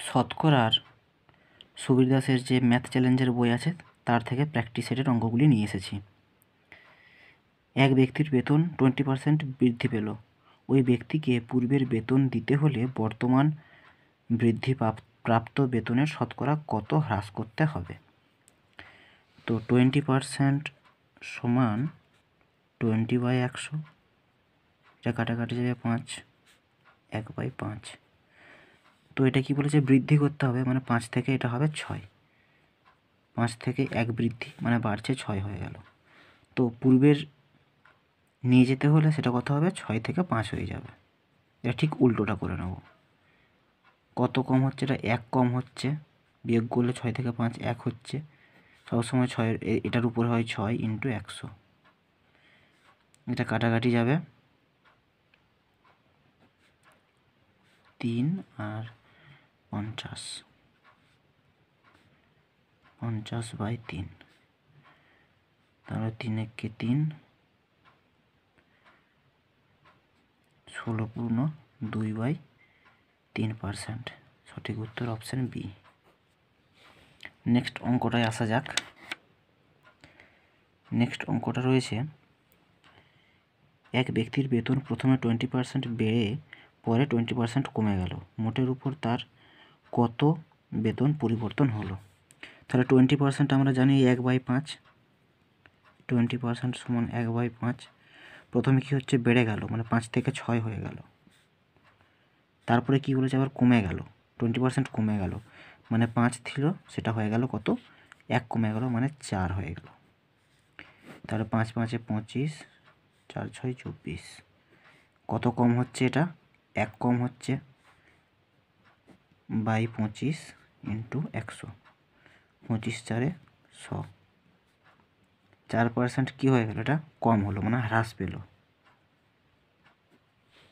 শতকরার সুবীর দাসের যে ম্যাথ চ্যালেঞ্জের বই আছে তার থেকে প্র্যাকটিস সেটের অঙ্কগুলি নিয়ে এসেছি। এক ব্যক্তির বেতন 20% বৃদ্ধি পেল। ওই ব্যক্তিকে পূর্বের বেতন দিতে হলে বর্তমান বৃদ্ধি প্রাপ্ত বেতনের শতকরা কত হ্রাস করতে হবে। তো 20% সমান 20/100, এটা কাটাকাটি যাবে 5, 1/5। তো এটা কি বলেছে, বৃদ্ধি করতে হবে, মানে 5 থেকে এটা হবে 6, 5 থেকে 1 বৃদ্ধি মানে বাড়ছে 6 হয়ে গেল। তো পূর্বের নিয়ে যেতে হলে সেটা কত হবে, 6 থেকে 5 হয়ে যাবে। এটা ঠিক উল্টোটা করে নেব। কত কম হচ্ছে, এটা 1 কম হচ্ছে, বিয়োগ করলে 6 থেকে 5 1 হচ্ছে, সবসময় 6 এটার উপরে হয় 6 × 100, এটা কাটাকাটি যাবে 3 আর 50, 50/3, তাহলে 3 একে 3, 16 পূর্ণ 2/3%। সঠিক উত্তর অপশান বি। নেক্সট অঙ্কটায় আসা যাক। নেক্সট অঙ্কটা রয়েছে, এক ব্যক্তির বেতন প্রথমে 20% বেড়ে পরে 20% কমে গেল। মোটের উপর তার কত বেতন পরিবর্তন হলো। তাহলে 20% আমরা জানি 1/5, 20% সমান 1/5। প্রথমে কি হচ্ছে, বেড়ে গেল, মানে 5 থেকে 6 হয়ে গেল। তারপরে কি বলেছে, আবার কমে গেল, 20% কমে গেল, মানে 5 ছিল সেটা হয়ে গেল কত, 1 কমে গেল, মানে 4 হয়ে গেল। তাহলে 5 5 25, 4 6 24। কত কম হচ্ছে, এটা 1 কম হচ্ছে, বাই 25 × 100, 25 4 100। 4% কী হয়ে গেল, এটা কম হলো, মানে হ্রাস পেল।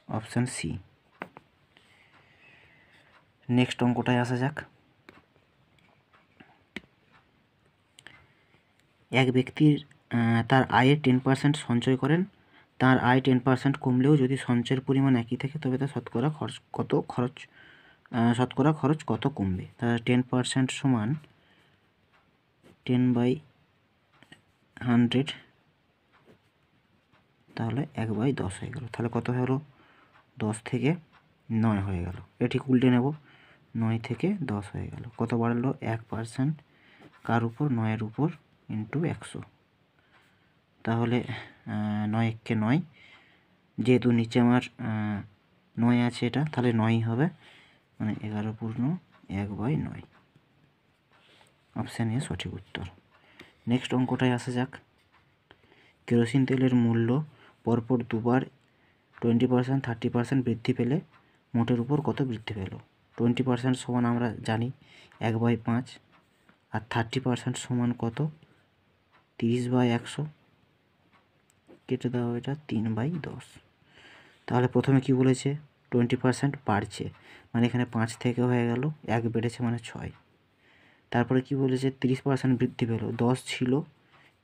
Option C. নেক্সট অঙ্কটায় আসা যাক। এক ব্যক্তির তার আয়ের 10% সঞ্চয় করেন। তার আয় 10% কমলেও যদি সঞ্চয়ের পরিমাণ একই থাকে তবে তার শতকরা খরচ কত কমবে। তার 10% সমান 10/100, তাহলে 1/10 হয়ে গেল। তাহলে কত হলো, 10 থেকে 9 হয়ে গেল। এটা ঠিক উল্টে নেব, 9 থেকে 10 হয়ে গেল। কত বাড়লো, 1%, কার উপর, 9-এর উপর, × 100। তাহলে 9 একে 9, যেহেতু নিচে আমার 9 আছে এটা, তাহলে 9 হবে, মানে 11 পূর্ণ 1/9। অপশান এ সঠিক উত্তর। নেক্সট অঙ্কটায় আসা যাক। কেরোসিন তেলের মূল্য পরপর দুবার 20%, 30% বৃদ্ধি পেলে মোটের উপর কত বৃদ্ধি পেল। 20% সমান আমরা জানি 1/5, আর 30% সমান কত, 30/100, কেটে দেওয়া এটা 3/10। তাহলে প্রথমে কি বলেছে, 20% বাড়ছে, মানে এখানে 5 থেকে হয়ে গেল, 1 বেড়েছে মানে 6। তারপরে কি বলেছে, 30% বৃদ্ধি পেল, 10 ছিল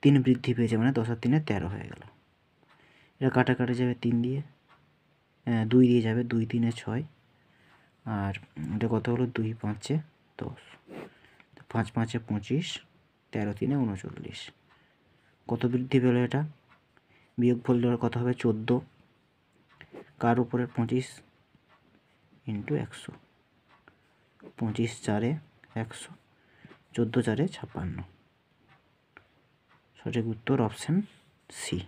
3 বৃদ্ধি পেয়েছে, মানে 10 আর 3 13 হয়ে গেল। এটা কাটাকাটি যাবে 3 দিয়ে, 2 দিয়ে যাবে, 2 3 6, আর এটা কত হলো, 2 5 10, 5 5 25, 13 3 39। কত বৃদ্ধি পেল এটা, বিয়োগ করলে কত হবে, 14, কার উপরে, 25 × 100, 25 4 100, 14 4 56। সঠিক উত্তর অপশান সি।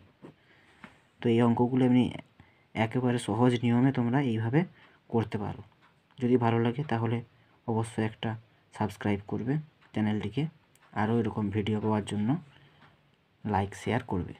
তো এই অঙ্কগুলো এমনি একেবারে সহজ নিয়মে তোমরা এইভাবে করতে পারো। যদি ভালো লাগে তাহলে অবশ্যই একটা সাবস্ক্রাইব করবে চ্যানেলটিকে, আরও এরকম ভিডিও পাওয়ার জন্য লাইক শেয়ার করবে।